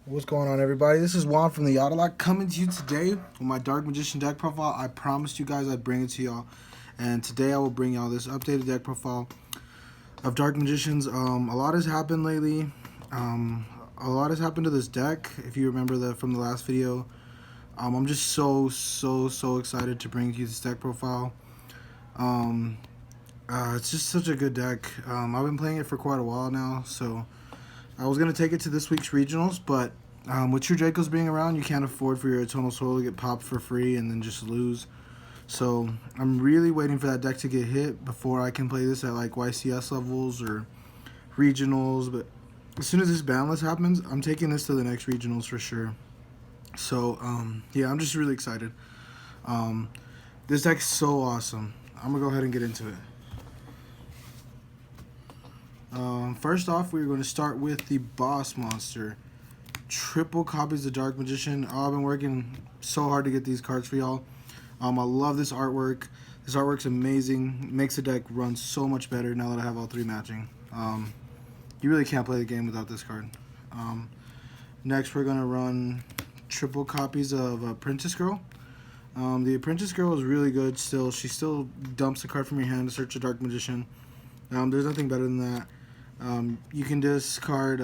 What's going on, everybody? This is Juan from the Yautalot coming to you today with my Dark Magician deck profile. I promised you guys I'd bring it to y'all, and today I will bring y'all this updated deck profile of Dark Magicians. A lot has happened lately. A lot has happened to this deck. If you remember that from the last video, I'm just so excited to bring you this deck profile. It's just such a good deck. I've been playing it for quite a while now, so I was going to take it to this week's regionals, but with True Dracos being around, you can't afford for your Eternal Soul to get popped for free and then just lose. So I'm really waiting for that deck to get hit before I can play this at like YCS levels or regionals. But as soon as this ban list happens, I'm taking this to the next regionals for sure. So yeah, I'm just really excited. This deck's so awesome. I'm going to go ahead and get into it. First off, we're going to start with the boss monster. Triple copies of Dark Magician. I've been working so hard to get these cards for y'all. I love this artwork. This artwork's amazing. It makes the deck run so much better now that I have all three matching. You really can't play the game without this card. Next, we're going to run triple copies of Apprentice Girl. The Apprentice Girl is really good still. She still dumps the card from your hand to search a Dark Magician. There's nothing better than that. You can discard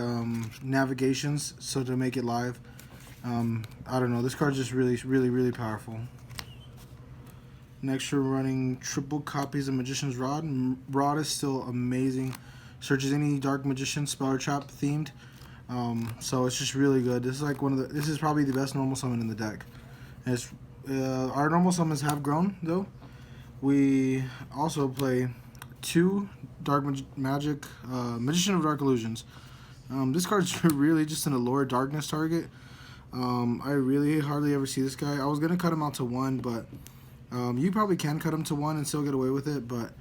navigations so to make it live. I don't know. This card's just really powerful. Next, we're running triple copies of Magician's Rod. Rod is still amazing. Searches any Dark Magician, spell or trap themed. So it's just really good. This is like this is probably the best normal summon in the deck. And it's, our normal summons have grown though. We also play two Dark Magician of Dark Illusions. This card's really just an Allure Darkness target. I really hardly ever see this guy. I was gonna cut him out to 1, but you probably can cut him to 1 and still get away with it. But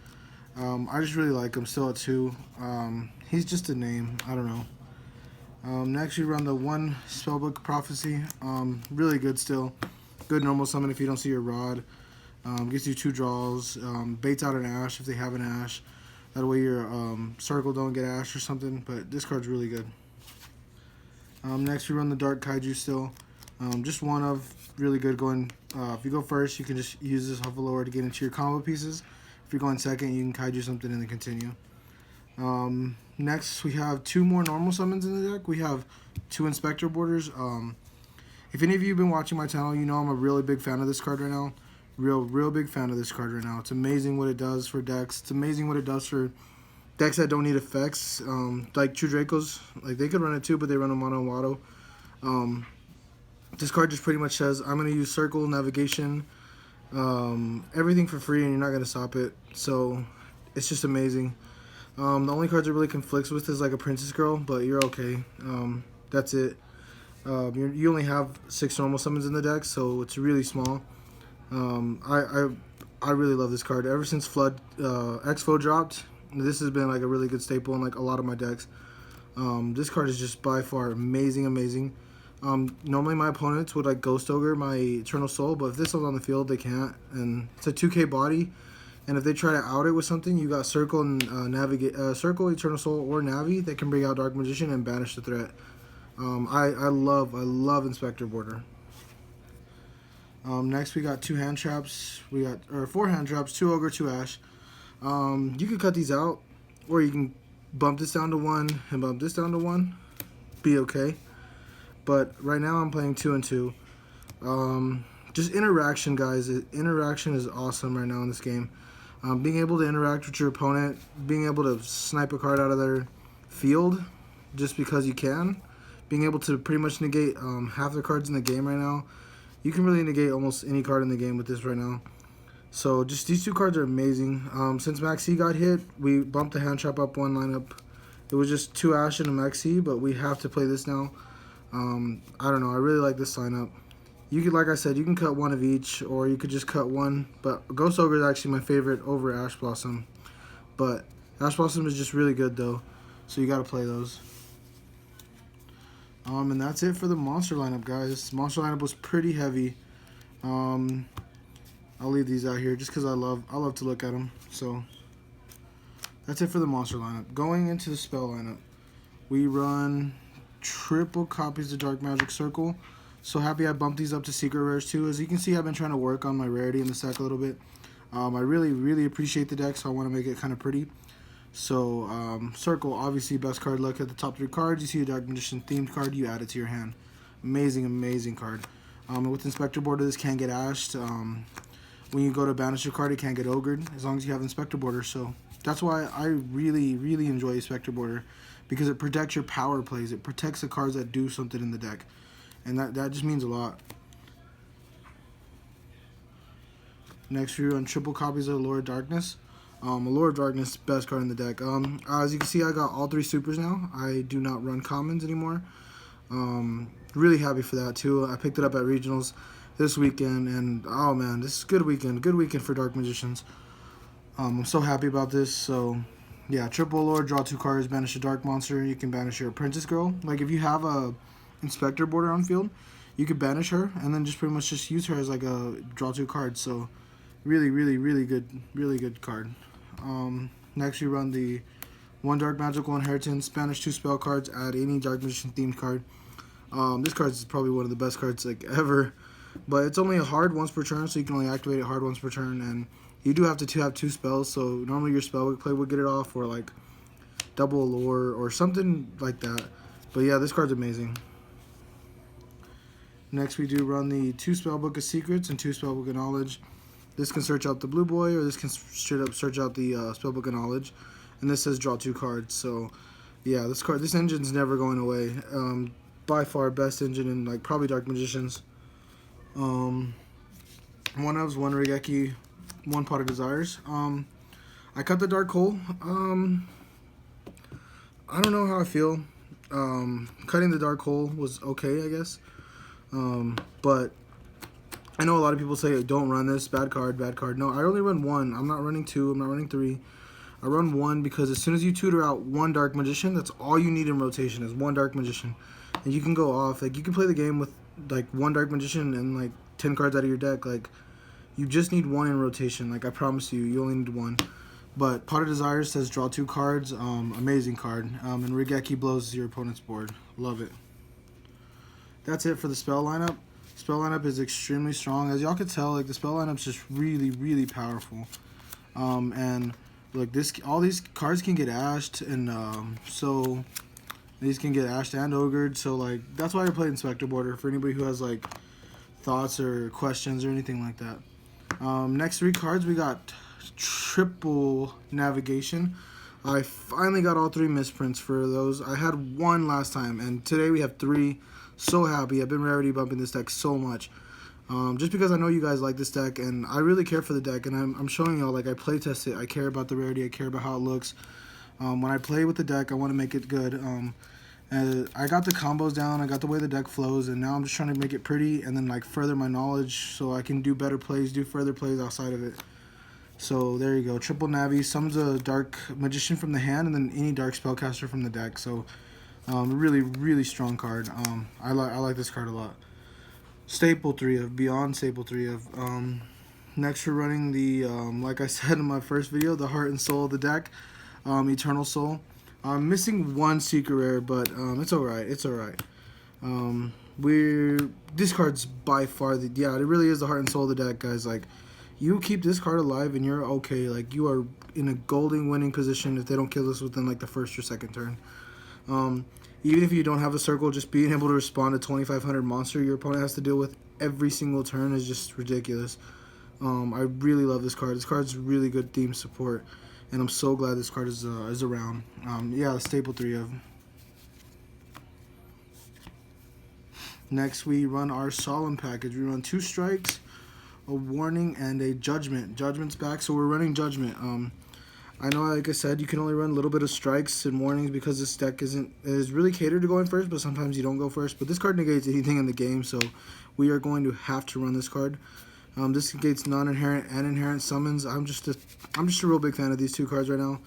I just really like him still at 2. He's just a name. I don't know. Next, we run the 1 Spellbook Prophecy. Really good still. Good normal summon if you don't see your Rod. Gives you 2 draws, baits out an Ash if they have an Ash. That way your circle don't get Ash or something, but this card's really good. Next we run the Dark Kaiju still. Just one of really good going. If you go first, you can just use this Huffalower to get into your combo pieces. If you're going second, you can Kaiju something and then continue. Next we have 2 more normal summons in the deck. We have 2 Inspector Borders. If any of you have been watching my channel, you know I'm a really big fan of this card right now. Real big fan of this card right now. It's amazing what it does for decks. It's amazing what it does for decks that don't need effects. Like True Dracos, like they could run it too, but they run a mono and auto. This card just pretty much says I'm gonna use Circle, Navigation, everything for free, and you're not gonna stop it. So it's just amazing. The only cards it really conflicts with is like a Princess Girl, but you're okay. That's it. You only have 6 normal summons in the deck, so it's really small. I really love this card. Ever since Flood Expo dropped, this has been like a really good staple in like a lot of my decks. This card is just by far amazing. Normally my opponents would like Ghost Ogre my Eternal Soul, but if this is on the field, they can't. And it's a 2K body, and if they try to out it with something, you got Circle and Circle, Eternal Soul, or Navi that can bring out Dark Magician and banish the threat. I love Inspector Border. Next we got 2 hand traps. We got 4 hand traps, 2 Ogre, 2 Ash. You could cut these out, or you can bump this down to 1 and bump this down to 1. Be okay. But right now I'm playing 2 and 2. Just interaction, guys. Interaction is awesome right now in this game. Being able to interact with your opponent, being able to snipe a card out of their field just because you can, being able to pretty much negate half the cards in the game right now. You can really negate almost any card in the game with this right now. So just these 2 cards are amazing. Since Maxi got hit, we bumped the hand trap up 1 lineup. It was just 2 Ash and a Maxi, but we have to play this now. I don't know. I really like this lineup. You could, like I said, you can cut 1 of each, or you could just cut 1. But Ghost Ogre is actually my favorite over Ash Blossom. But Ash Blossom is just really good though, so you got to play those. And that's it for the monster lineup, guys. Monster lineup was pretty heavy. I'll leave these out here just because I love to look at them. So that's it for the monster lineup. Going into the spell lineup, we run triple copies of Dark Magic Circle. So happy I bumped these up to secret rares too. As you can see, I've been trying to work on my rarity in this deck a little bit. I really appreciate the deck, so I want to make it kind of pretty. So Circle, obviously best card. Look at the top 3 cards. You see a Dark Magician themed card, you add it to your hand. Amazing card. With Inspector Border, this can't get ashed. When you go to banish a card, it can't get ogred as long as you have Inspector Border. So that's why I really enjoy Inspector Border, because it protects your power plays. It protects the cards that do something in the deck, and that just means a lot. Next, we run triple copies of Allure of Darkness. Allure of Darkness, best card in the deck. As you can see, I got all 3 supers now. I do not run commons anymore. Really happy for that too. I picked it up at regionals this weekend, and oh man, this is a good weekend for Dark Magicians. I'm so happy about this. So yeah, triple Allure, draw 2 cards, banish a dark monster. You can banish your Apprentice Girl. Like if you have a Inspector Border on field, you could banish her and then just pretty much just use her as like a draw 2 cards. So really good card. Next we run the 1 Dark Magical Inheritance, banish 2 spell cards, add any Dark Magician themed card. This card is probably one of the best cards like ever, but it's only a hard once per turn, so you can only activate it hard once per turn, and you do have to have 2 spells, so normally your spell play would get it off, or like double Allure or something like that. But yeah, this card's amazing. Next we do run the 2 Spellbook of Secrets and 2 Spellbook of Knowledge. This can search out the blue boy, or this can straight up search out the Spellbook of Knowledge, and this says draw 2 cards. So yeah, this engine's never going away. By far best engine in like probably Dark Magicians. 1 Elves, 1 Regeki, 1 Pot of Desires. I cut the Dark Hole. I don't know how I feel. Cutting the Dark Hole was okay, I guess. But I know a lot of people say don't run this, bad card. No, I only run 1. I'm not running 2. I'm not running 3. I run 1 because as soon as you tutor out 1 Dark Magician, that's all you need in rotation is 1 Dark Magician. And you can go off. Like, you can play the game with, like, 1 Dark Magician and, like, 10 cards out of your deck. Like, you just need 1 in rotation. Like, I promise you, you only need 1. But Pot of Desires says draw 2 cards. Amazing card. And Regeki blows your opponent's board. Love it. That's it for the spell lineup. Spell lineup is extremely strong. As y'all can tell, like, the spell lineup's just really powerful. And, look, all these cards can get ashed, and, so... These can get ashed and ogred, so like that's why I play Inspector Border for anybody who has like thoughts or questions or anything like that. Next 3 cards we got triple navigation. I finally got all 3 misprints for those. I had 1 last time, and today we have 3. So happy. I've been rarity bumping this deck so much. Just because I know you guys like this deck, and I really care for the deck, and I'm showing y'all like I play test it. I care about the rarity. I care about how it looks. When I play with the deck, I want to make it good. I got the combos down, I got the way the deck flows, and now I'm just trying to make it pretty and then like further my knowledge so I can do better plays, do further plays outside of it. So there you go, triple Navi, summons a Dark Magician from the hand and then any Dark Spellcaster from the deck. So really strong card. I like this card a lot. Staple 3 of, beyond Staple 3 of. Next we're running the, like I said in my first video, the Heart and Soul of the deck. Eternal Soul. I'm missing 1 secret rare, but it's alright. It's alright. This card's by far it really is the heart and soul of the deck, guys. Like, you keep this card alive and you're okay. Like, you are in a golden winning position if they don't kill us within like the 1st or 2nd turn. Even if you don't have a circle, just being able to respond to 2,500 monster your opponent has to deal with every single turn is just ridiculous. I really love this card. This card's really good theme support. And I'm so glad this card is around. Yeah, Staple 3 of. Next, we run our Solemn package. We run 2 strikes, a warning, and a judgment. Judgment's back, so we're running judgment. I know, like I said, you can only run a little bit of strikes and warnings because this deck is really catered to going first, but sometimes you don't go first. But this card negates anything in the game, so we are going to have to run this card. This negates non-inherent and inherent summons. I'm just a real big fan of these 2 cards right now.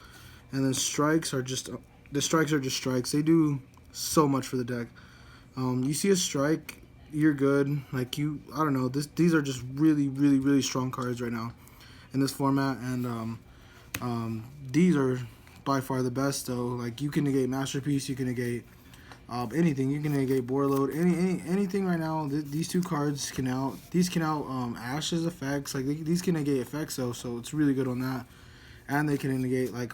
And then strikes are just strikes. They do so much for the deck. You see a strike, you're good. Like I don't know. These are just really strong cards right now in this format. And these are by far the best though. Like, you can negate Masterpiece, you can negate anything. You can negate board load, anything right now. These two cards can out. These can out Ash's effects. Like these can negate effects though, so it's really good on that. And they can negate like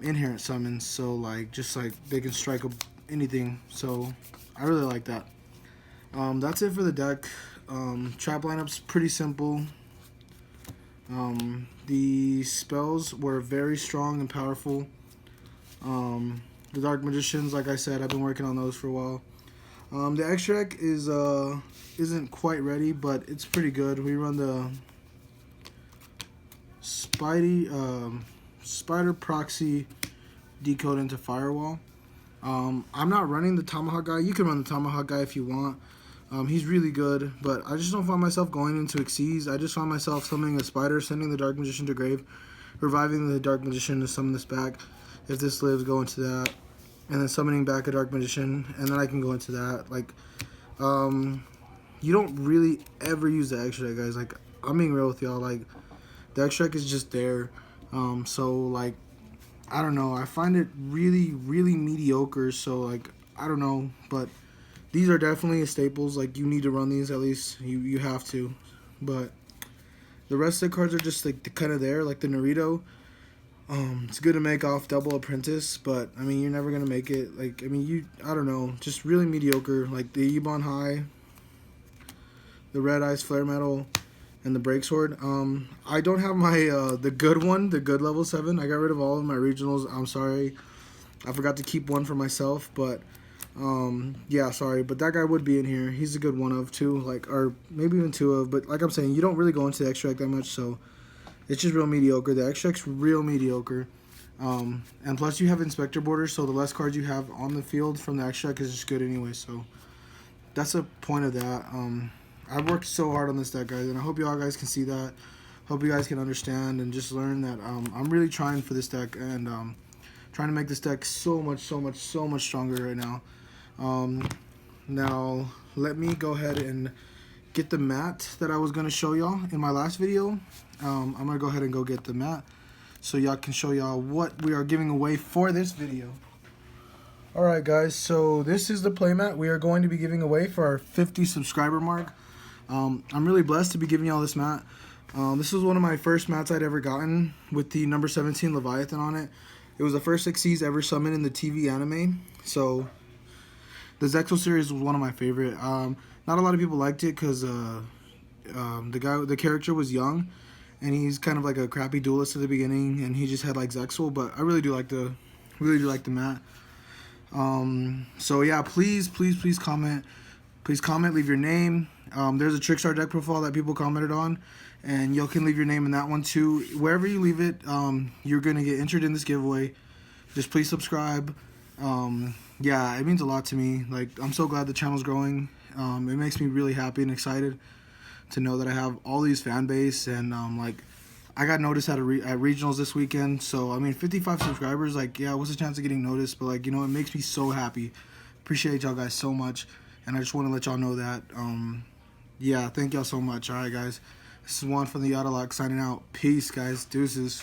inherent summons. So like just like they can strike anything. So I really like that. That's it for the deck. Trap lineup's pretty simple. The spells were very strong and powerful. The Dark Magicians, like I said, I've been working on those for a while. The extra deck is isn't quite ready, but it's pretty good. We run the Spider Proxy Decode into Firewall. I'm not running the Tomahawk guy. You can run the Tomahawk guy if you want. He's really good, but I just don't find myself going into Xyz. I just find myself summoning a Spider, sending the Dark Magician to grave, reviving the Dark Magician to summon this back. If this lives, go into that, and then summoning back a Dark Magician, and then I can go into that. Like, you don't really ever use the extra deck, guys. Like, I'm being real with y'all. Like, the extra deck is just there. So like, I don't know. I find it really, really mediocre. So like, I don't know, but these are definitely staples. Like, you need to run these at least. You have to. But the rest of the cards are just like kind of there. Like the Naruto. It's good to make off Double Apprentice, but I mean you're never gonna make it. Like I mean I don't know, just really mediocre. Like the Ebon High, the Red Eyes Flare Metal, and the Break Sword. I don't have my the good one, the good level 7. I got rid of all of my regionals. I'm sorry, I forgot to keep one for myself, but yeah, sorry, but that guy would be in here. He's a good one of too, like, or maybe even 2 of. But like I'm saying, you don't really go into the extract that much, so it's just real mediocre. The extract's real mediocre. And plus you have Inspector Borders, so the less cards you have on the field from the extract is just good anyway. So that's the point of that. I've worked so hard on this deck, guys, and I hope you all guys can see that. Hope you guys can understand and just learn that I'm really trying for this deck, and trying to make this deck so much stronger right now. Now let me go ahead and get the mat that I was going to show y'all in my last video. I'm going to go ahead and go get the mat so y'all can show y'all what we are giving away for this video. Alright guys, so this is the playmat we are going to be giving away for our 50 subscriber mark. I'm really blessed to be giving y'all this mat. This was one of my first mats I'd ever gotten with the number 17 Leviathan on it. It was the first Xyz ever summoned in the TV anime. So the Zexal series was one of my favorite. Not a lot of people liked it because the character was young, and he's kind of like a crappy duelist at the beginning, and he just had like Zexal. But I really do like the mat. So yeah, please comment. Please comment, leave your name. There's a Trickstar deck profile that people commented on, and you can leave your name in that one too. Wherever you leave it, you're gonna get entered in this giveaway. Just please subscribe. Yeah, it means a lot to me. Like, I'm so glad the channel's growing. It makes me really happy and excited to know that I have all these fan base, and like, I got noticed at regionals this weekend. So I mean, 55 subscribers, like, yeah, what's the chance of getting noticed? But like, you know, it makes me so happy. Appreciate y'all guys so much, and I just want to let y'all know that. Yeah, thank y'all so much. All right, guys, this is Juan from the Yada Lock signing out. Peace, guys. Deuces.